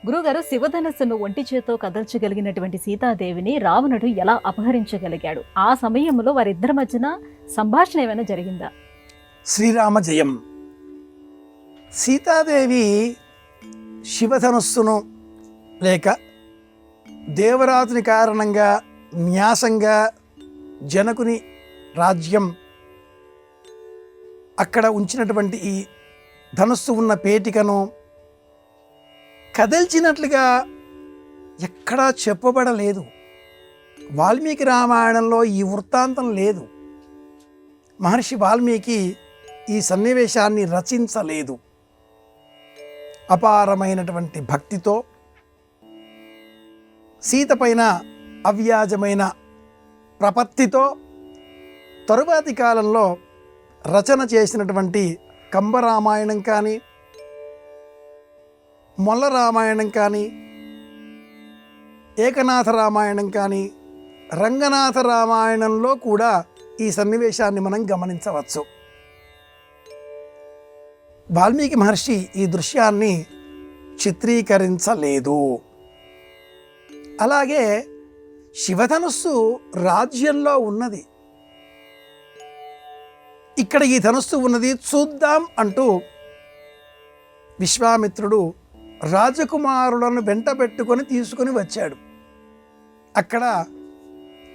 గురుగారు, శివధనస్సును ఒంటి చేత్తో కదల్చగలిగినటువంటి సీతాదేవిని రావణుడు ఎలా అపహరించగలిగాడు? ఆ సమయంలో వారిద్దరి మధ్యన సంభాషణ ఏమైనా జరిగిందా? శ్రీరామ జయం. సీతాదేవి శివధనుస్సును లేక దేవరాజుని కారణంగా న్యాసంగా జనకుని రాజ్యం అక్కడ ఉంచినటువంటి ఈ ధనుస్సు ఉన్న పేటికను కదిల్చినట్లుగా ఎక్కడా చెప్పబడలేదు. వాల్మీకి రామాయణంలో ఈ వృత్తాంతం లేదు. మహర్షి వాల్మీకి ఈ సన్నివేశాన్ని రచించలేదు. అపారమైనటువంటి భక్తితో సీత పైన అవ్యాజమైన ప్రపత్తితో తరువాతి కాలంలో రచన చేసినటువంటి కంబరామాయణం కానీ, మొల్ల రామాయణం కానీ, ఏకనాథ రామాయణం కానీ, రంగనాథ రామాయణంలో కూడా ఈ సన్నివేశాన్ని మనం గమనించవచ్చు. వాల్మీకి మహర్షి ఈ దృశ్యాన్ని చిత్రీకరించలేదు. అలాగే శివధనుస్సు రాజ్యంలో ఉన్నది. ఇక్కడ ఈ ధనుస్సు ఉన్నది చూద్దాం అంటూ విశ్వామిత్రుడు రాజకుమారులను వెంట పెట్టుకొని తీసుకొని వచ్చాడు. అక్కడ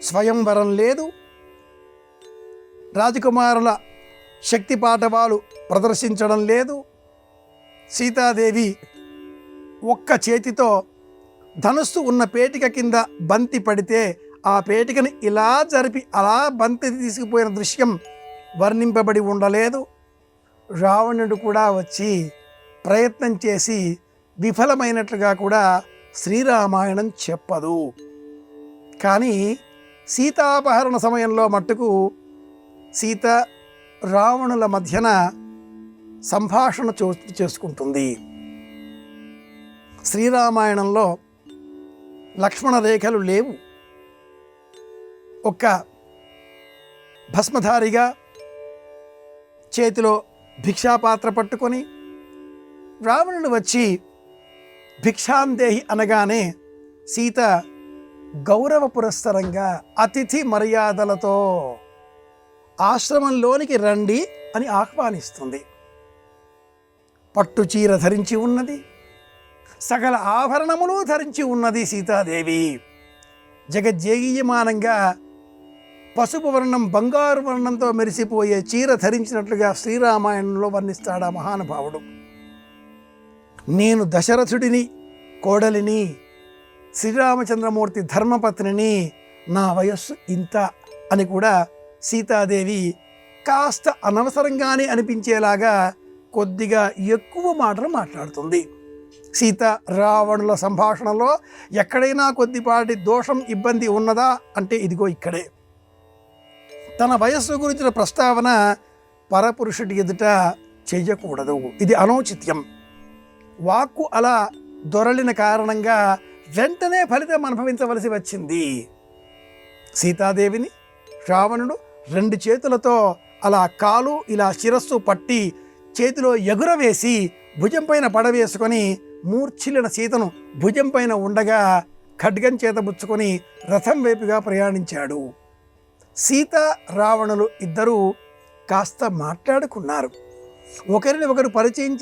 స్వయంవరం లేదు. రాజకుమారుల శక్తి పాఠవాలు ప్రదర్శించడం లేదు. సీతాదేవి ఒక్క చేతితో ధనుస్సు ఉన్న పేటిక కింద బంతి పడితే ఆ పేటికని ఇలా జరిపి అలా బంతి తీసుకుపోయిన దృశ్యం వర్ణింపబడి ఉండలేదు. రావణుడు కూడా వచ్చి ప్రయత్నం చేసి విఫలమైనట్లుగా కూడా శ్రీరామాయణం చెప్పదు. కానీ సీతాపహరణ సమయంలో మట్టుకు సీత రావణుల మధ్యన సంభాషణ చేసుకుంటుంది. శ్రీరామాయణంలో లక్ష్మణ రేఖలు లేవు. ఒక్క భస్మధారిగా చేతిలో భిక్షాపాత్ర పట్టుకొని రావణుడు వచ్చి భిక్షాందేహి అనగానే సీత గౌరవ పురస్సరంగా అతిథి మర్యాదలతో ఆశ్రమంలోనికి రండి అని ఆహ్వానిస్తుంది. పట్టు చీర ధరించి ఉన్నది. సకల ఆభరణములు ధరించి ఉన్నది సీతాదేవి. జగజ్జేయమానంగా పసుపు వర్ణం బంగారు వర్ణంతో మెరిసిపోయే చీర ధరించినట్లుగా శ్రీరామాయణంలో వర్ణిస్తాడు ఆ మహానుభావుడు. నేను దశరథుడిని కోడలిని, శ్రీరామచంద్రమూర్తి ధర్మపత్నిని, నా వయస్సు ఇంత అని కూడా సీతాదేవి కాస్త అనవసరంగానే అనిపించేలాగా కొద్దిగా ఎక్కువ మాటలు మాట్లాడుతుంది. సీత రావణుల సంభాషణలో ఎక్కడైనా కొద్దిపాటి దోషం ఇబ్బంది ఉన్నదా అంటే ఇదిగో ఇక్కడే. తన వయస్సు గురించిన ప్రస్తావన పరపురుషుడి ఎదుట చెయ్యకూడదు. ఇది అనౌచిత్యం. వాక్కు అలా దొరలిన కారణంగా వెంటనే ఫలితం అనుభవించవలసి వచ్చింది. సీతాదేవిని రావణుడు 2 చేతులతో అలా కాలు ఇలా శిరస్సు పట్టి చేతిలో ఎగురవేసి భుజం పైన పడవేసుకొని మూర్ఛిల్లిన సీతను భుజం పైన ఉండగా ఖడ్గం చేతబుచ్చుకొని రథం వైపుగా ప్రయాణించాడు. సీత రావణులు ఇద్దరూ కాస్త మాట్లాడుకున్నారు. ఒకరిని ఒకరు పరిచయం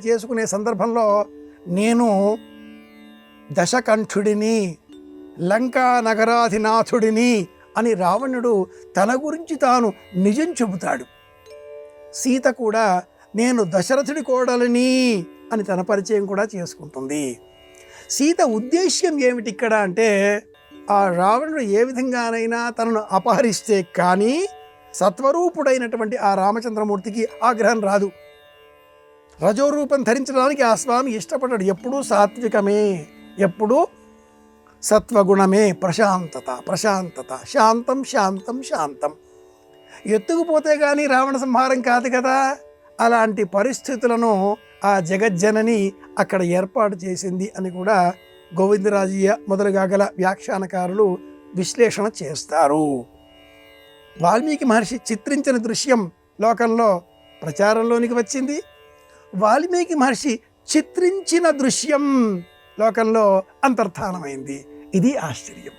చేసుకునే సందర్భంలో నేను దశకంఠుడిని, లంకా నగరాధినాథుడిని అని రావణుడు తన గురించి తాను నిజం చెబుతాడు. సీత కూడా నేను దశరథుడి కోడలిని అని తన పరిచయం కూడా చేసుకుంటుంది. సీత ఉద్దేశ్యం ఏమిటి ఇక్కడ అంటే, ఆ రావణుడు ఏ విధంగానైనా తనను అపహరిస్తే కానీ సత్వరూపుడైనటువంటి ఆ రామచంద్రమూర్తికి ఆగ్రహం రాదు. రజోరూపం ధరించడానికి ఆ స్వామి ఇష్టపడ్డాడు. ఎప్పుడూ సాత్వికమే, ఎప్పుడూ సత్వగుణమే, ప్రశాంతత ప్రశాంతత, శాంతం శాంతం శాంతం. ఎత్తుకుపోతే కానీ రావణ సంహారం కాదు కదా. అలాంటి పరిస్థితులను ఆ జగజ్జనని అక్కడ ఏర్పాటు చేసింది అని కూడా గోవిందరాజయ్య మొదలుగా గల వ్యాఖ్యానకారులు విశ్లేషణ చేస్తారు. వాల్మీకి మహర్షి చిత్రించిన దృశ్యం లోకంలో ప్రచారంలోనికి వచ్చింది. వాల్మీకి మహర్షి చిత్రించిన దృశ్యం లోకంలో అంతర్ధానమైంది. ఇది ఆశ్చర్యం.